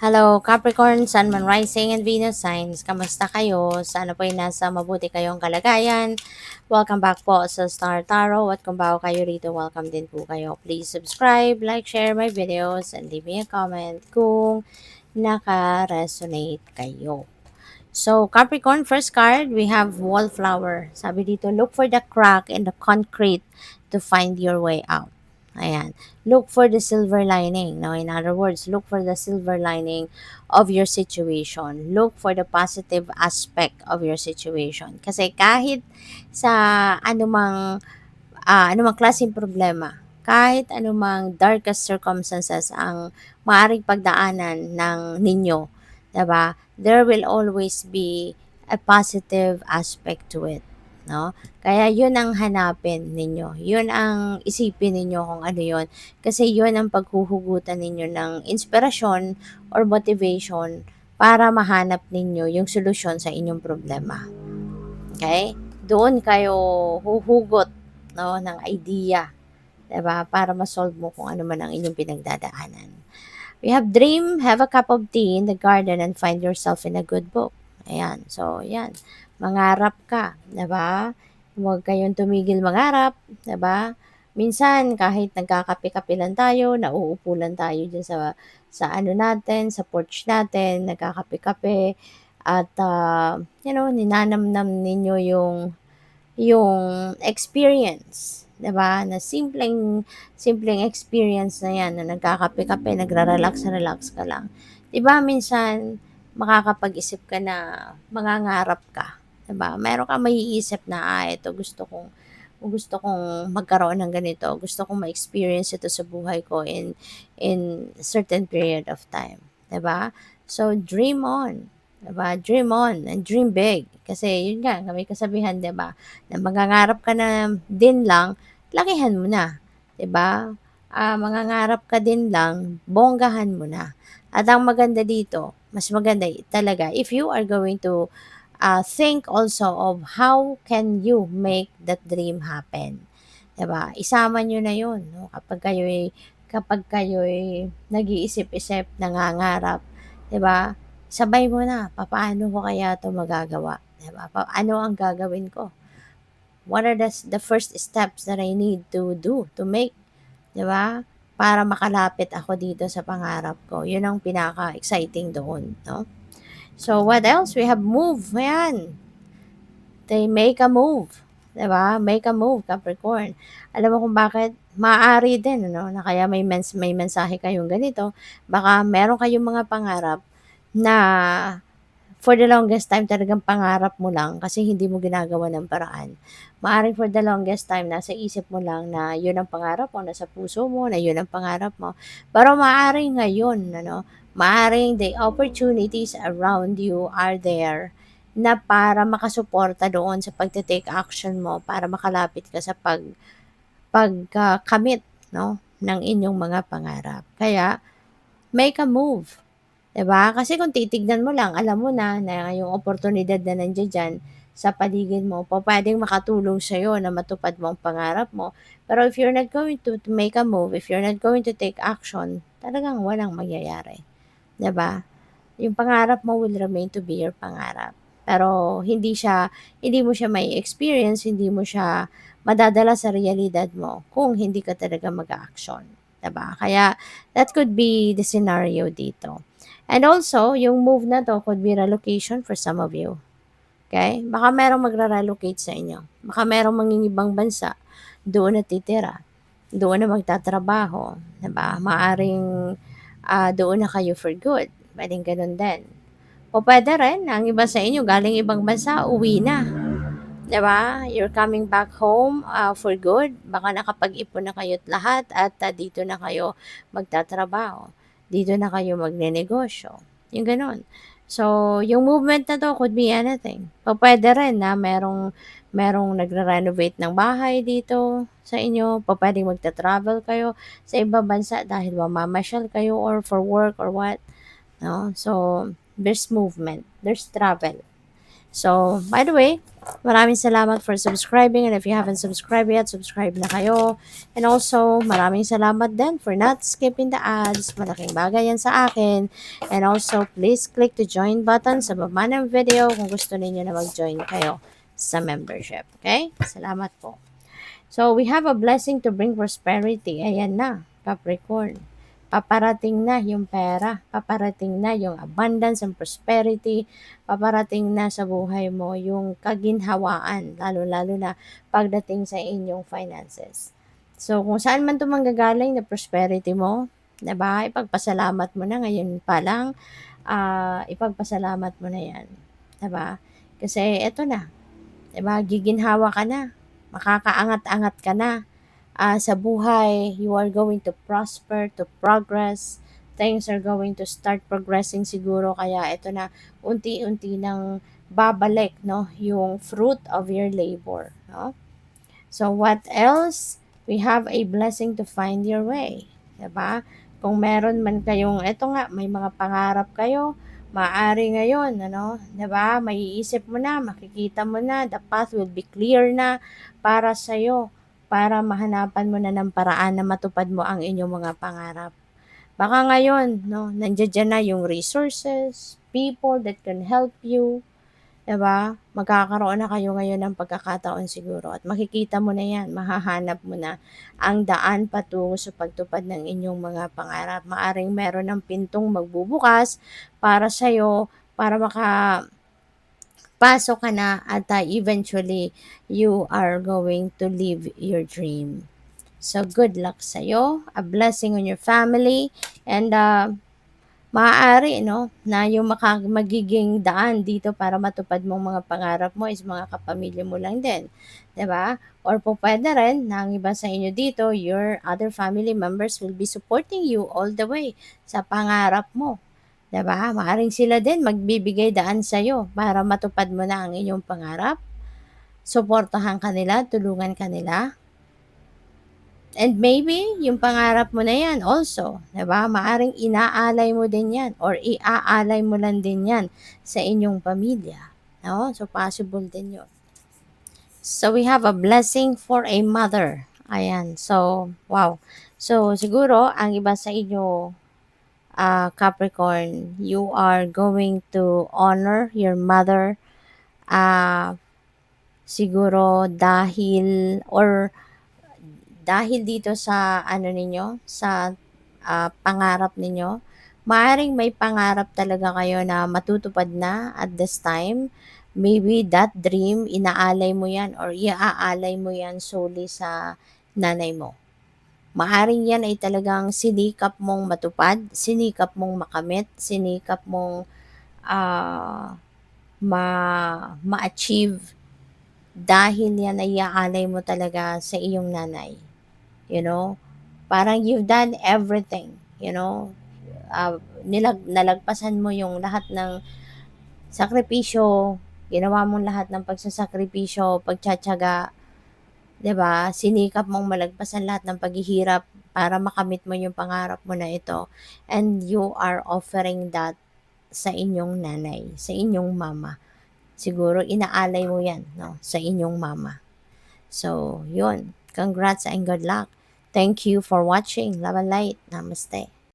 Hello, Capricorn, Sun, Moon, Rising, and Venus signs. Kamusta kayo? Sana po ay nasa mabuti kayong kalagayan. Welcome back po sa Star Tarot. At kung bago kayo rito, welcome din po kayo. Please subscribe, like, share my videos, and leave me a comment kung naka-resonate kayo. So, Capricorn, first card, we have Wallflower. Sabi dito, look for the crack in the concrete to find your way out. Ayan. Look for the silver lining. No? In other words, look for the silver lining of your situation. Look for the positive aspect of your situation. Kasi kahit sa anumang klaseng problema, kahit anumang darkest circumstances ang maaring pagdaanan ng ninyo, 'di ba? There will always be a positive aspect to it, no? Kaya 'yun ang hanapin ninyo. 'Yun ang isipin ninyo kung ano 'yun kasi 'yun ang paghuhugutan ninyo ng inspirasyon or motivation para mahanap ninyo yung solusyon sa inyong problema. Okay? Doon kayo huhugot, no, ng idea, 'di ba, para ma-solve mo kung ano man ang inyong pinagdadaanan. We have dream, have a cup of tea in the garden and find yourself in a good book. Ayan. So, 'yan. Mangarap ka, 'di ba? Huwag kayong tumigil mangarap, 'di ba? Minsan kahit nagkakape-kape lang tayo, nauupo lang tayo diyan sa ano natin, sa porch natin, nagkakape-kape at ninanamnam ninyo yung experience, 'di ba? Na simpleng experience na 'yan na nagkakape-kape, nagrarelax-relax ka lang. 'Di ba minsan makakapag-isip ka na mangangarap ka, 'di ba? Meron kang maiisip na, ito gusto kong magkaroon ng ganito, gusto kong ma-experience ito sa buhay ko in certain period of time, 'di ba? So dream on. 'Di ba? Dream on and dream big. Kasi yun nga, may kasabihan, 'di ba? Na mangangarap ka na din lang, lakihan mo na, 'di ba? Mangangarap ka din lang, bonggahan mo na. At ang maganda dito, mas maganda talaga if you are going to think also of how can you make that dream happen. 'Di ba? Isama niyo na 'yon, no? Kapag kayo'y nag-iisip-isip, nangangarap, 'di ba? Sabay mo na, papaano ko kaya 'to magagawa, 'di ba? Ano ang gagawin ko? What are the first steps that I need to do, to make, 'di ba? Para makalapit ako dito sa pangarap ko. 'Yun ang pinaka-exciting doon, no? So, what else? We have move. Ayan. They make a move. 'Di ba? Make a move, Capricorn. Alam mo kung bakit? Maaari din, ano, na kaya may mensahe kayong ganito. Baka meron kayong mga pangarap na for the longest time talagang pangarap mo lang kasi hindi mo ginagawa ng paraan. Maaaring for the longest time nasa isip mo lang na yun ang pangarap mo, nasa puso mo na yun ang pangarap mo. Pero maaaring ngayon, ano, maaaring the opportunities around you are there na para makasuporta doon sa pagte-take action mo para makalapit ka sa pagkamit, no, ng inyong mga pangarap. Kaya make a move. 'Di ba? Kasi kung titignan mo lang, alam mo na yung oportunidad na nandiya diyan sa paligid mo, pupuwedeng makatulong sa'yo na matupad mo ang pangarap mo. Pero if you're not going to make a move, if you're not going to take action, talagang walang mangyayari, 'di ba? Yung pangarap mo will remain to be your pangarap. Pero hindi mo siya may experience, hindi mo siya madadala sa realidad mo kung hindi ka talaga mag-a-action, 'di ba? Kaya that could be the scenario dito. And also, yung move na 'to could be relocation for some of you, okay? Baka merong magre-relocate sa inyo. Baka merong mangingibang bansa, doon na titira, doon na magtatrabaho, 'di ba? Maaaring, doon na kayo for good, puwedeng gano'n din. Pupuwede rin na ang iba sa inyo galing ibang bansa, uwi na, 'di ba? You're coming back home, for good. Baka nakapag-ipon na kayo't lahat at, dito na kayo magtatrabaho. Dito na kayo magnenegosyo, yung gano'n. So, yung movement na 'to could be anything. Pupuwede rin na merong nagre-renovate ng bahay dito sa inyo, pupuwedeng magta-travel kayo sa ibang bansa dahil mamamasyal kayo or for work or what, 'no? So, there's movement, there's travel. So, by the way, maraming salamat for subscribing, and if you haven't subscribed yet, subscribe na kayo. And also, maraming salamat din for not skipping the ads. Malaking bagay yan sa akin. And also, please click the join button sa baba ng video kung gusto ninyo na mag-join kayo sa membership. Okay? Salamat po. So, we have a blessing to bring prosperity. Ayan na, Capricorn. Paparating na yung pera. Paparating na yung abundance and prosperity. Paparating na sa buhay mo yung kaginhawaan. Lalo-lalo na pagdating sa inyong finances. So, kung saan man ito manggagaling na prosperity mo, diba? Ipagpasalamat mo na ngayon pa lang. Ipagpasalamat mo na yan. Diba? Kasi eto na. Diba? Giginhawa ka na, makakaangat-angat ka na sa buhay. You are going to prosper, to progress. Things are going to start progressing siguro. Kaya ito na, unti-unti nang babalik, no, yung fruit of your labor. No? So what else? We have a blessing to find your way. Diba? Kung meron man kayong, eto nga, may mga pangarap kayo, maaari ngayon, ano, 'di ba? Maiisip mo na, makikita mo na, the path will be clear na para sa para mahanapan mo na ng paraan na matupad mo ang inyong mga pangarap. Baka ngayon, no, nandiyan na yung resources, people that can help you, 'di ba? Magkakaroon na kayo ngayon ng pagkakataon siguro at makikita mo na 'yan, mahahanap mo na ang daan patungo sa pagtupad ng inyong mga pangarap. Maaring meron ng pintong magbubukas para sa'yo, para makapasok ka na at eventually you are going to live your dream. So good luck sa'yo, a blessing on your family, and maaari 'no, na yung magiging daan dito para matupad mong mga pangarap mo is mga kapamilya mo lang din, 'di ba? Or pupuwede rin na ang iba sa inyo dito, your other family members will be supporting you all the way sa pangarap mo, 'di ba? Maaaring sila din magbibigay daan sa'yo para matupad mo na ang inyong pangarap, suportahan ka nila, tulungan ka nila. And maybe yung pangarap mo na yan also, 'di ba? Maaring inaalay mo din yan or iaalay mo lang din yan sa inyong pamilya, no? So possible din 'yun. So we have a blessing for a mother. Ayan. So, wow. So siguro ang iba sa inyo, Capricorn, you are going to honor your mother, ah, siguro dahil dito sa ano ninyo, sa pangarap ninyo, maaring may pangarap talaga kayo na matutupad na at this time. Maybe that dream, inaalay mo yan or iaalay mo yan solely sa nanay mo. Maaring yan ay talagang sinikap mong matupad, sinikap mong makamit, sinikap mong ah, ma-achieve dahil yan ay iaalay mo talaga sa iyong nanay. You know, parang you've done everything, you know, nalagpasan mo yung lahat ng sakripisyo, ginawa mong lahat ng pagsasakripisyo, pagtiyatiyaga, 'di ba? Sinikap mong malagpasan lahat ng paghihirap para makamit mo yung pangarap mo na ito, and you are offering that sa inyong nanay, sa inyong mama. Siguro inaalay mo 'yan, 'no, sa inyong mama. So, 'yun. Congrats and good luck. Thank you for watching. Love and light. Namaste.